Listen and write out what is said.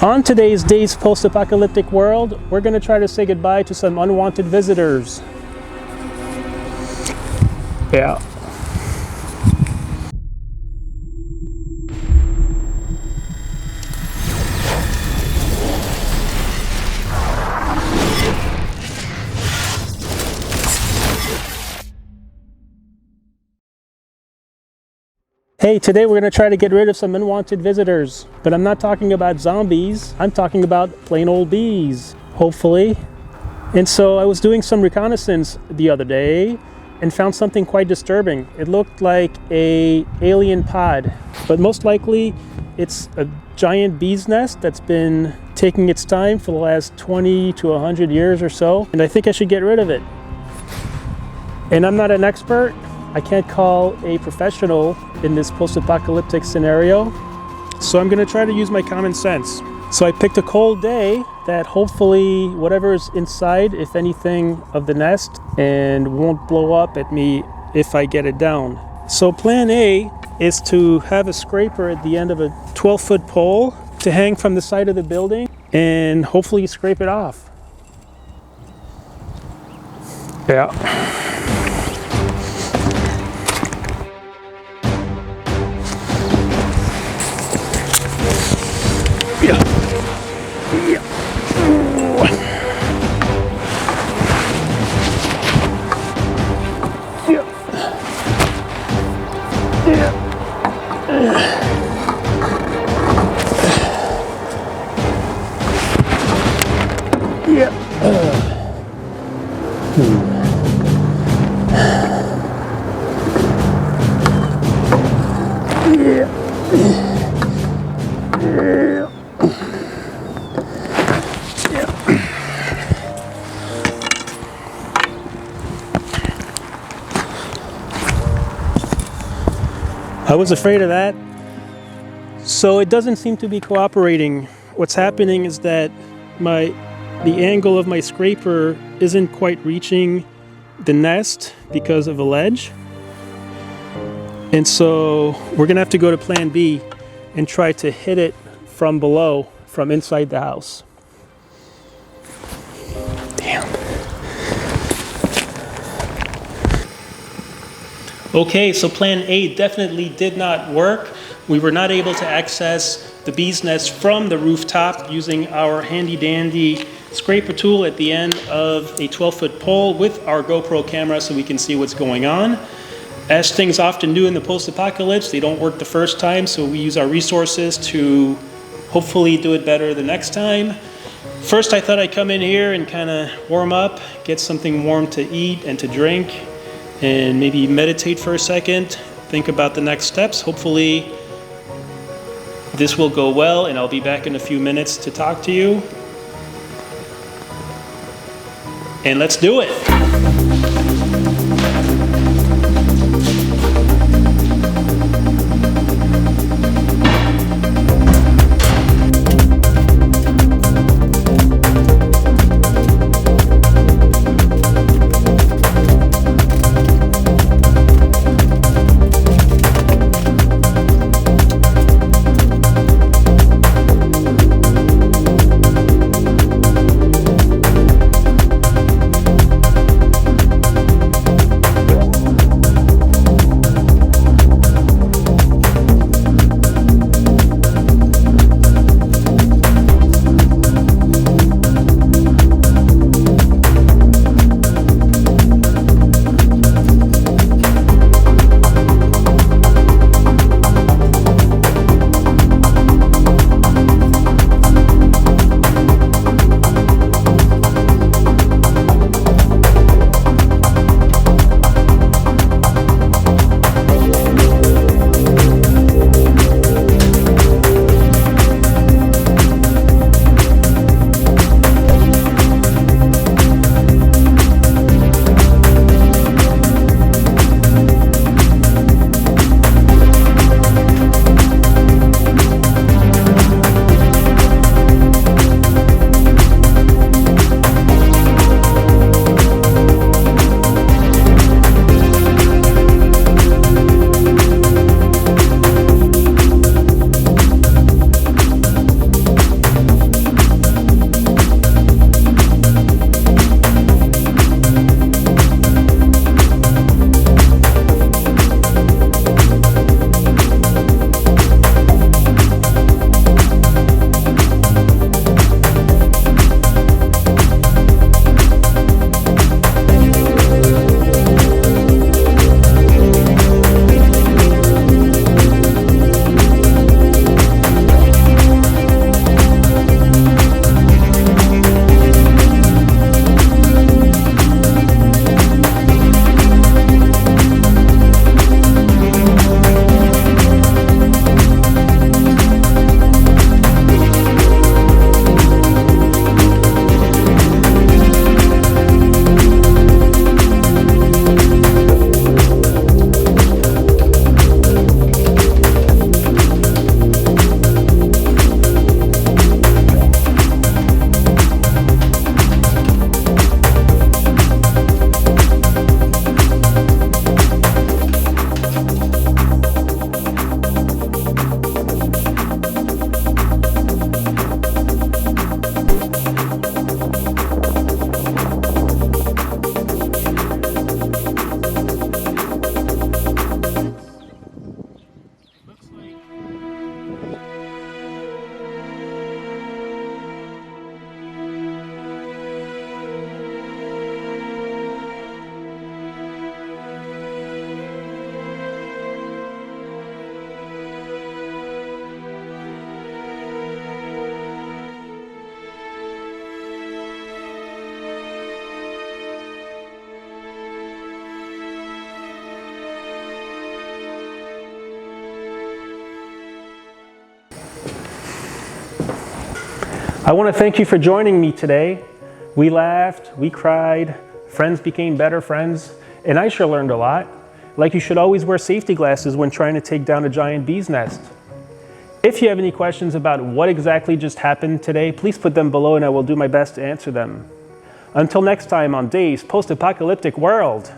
On today's Days Post-Apocalyptic World, we're going to try to say goodbye to some unwanted visitors. Yeah. Hey, today we're going to try to get rid of some unwanted visitors, but I'm not talking about zombies, I'm talking about plain old bees, hopefully. And so I was doing some reconnaissance the other day and found something quite disturbing. It looked like an alien pod, but most likely it's a giant bee's nest that's been taking its time for the last 20 to 100 years or so, and I think I should get rid of it. And I'm not an expert. I can't call a professional in this post-apocalyptic scenario, so I'm going to try to use my common sense. So I picked a cold day that hopefully whatever's inside, if anything, of the nest and won't blow up at me if I get it down. So plan A is to have a scraper at the end of a 12-foot pole to hang from the side of the building and hopefully scrape it off. Yeah. I was afraid of that. So it doesn't seem to be cooperating. What's happening is that the angle of my scraper isn't quite reaching the nest because of a ledge. And so we're gonna have to go to plan B and try to hit it from below, from inside the house. Damn. Okay, so plan A definitely did not work. We were not able to access the bee's nest from the rooftop using our handy dandy scraper tool at the end of a 12-foot pole with our GoPro camera so we can see what's going on. As things often do in the post-apocalypse, they don't work the first time, so we use our resources to hopefully do it better the next time. First, I thought I'd come in here and kind of warm up, get something warm to eat and to drink, and maybe meditate for a second, think about the next steps. Hopefully this will go well, and I'll be back in a few minutes to talk to you. And let's do it. I want to thank you for joining me today. We laughed, we cried, friends became better friends, and I sure learned a lot. Like you should always wear safety glasses when trying to take down a giant bee's nest. If you have any questions about what exactly just happened today, please put them below and I will do my best to answer them. Until next time on Dave's Post-Apocalyptic World.